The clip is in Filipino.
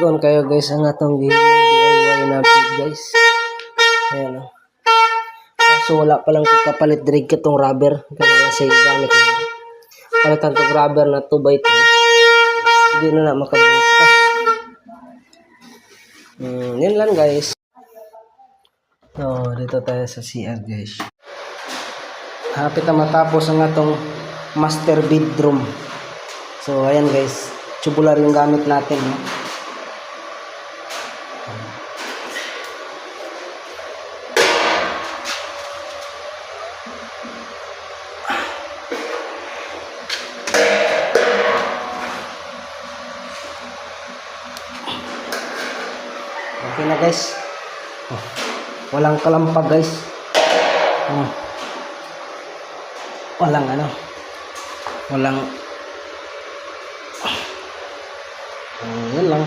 Kon kayo guys ang atong DIY na bit guys. Ayan o. So wala pa lang ko kapalit direct itong rubber. Kaya na sa gamit na. Palitan itong rubber na 2x2. Hindi na makabukas. Yan lang guys. So dito tayo sa CR guys. Hapit na matapos ang atong master bedroom. So ayan guys. Tubular yung gamit natin. Okay na guys. Walang kalampag guys. Walang yan lang.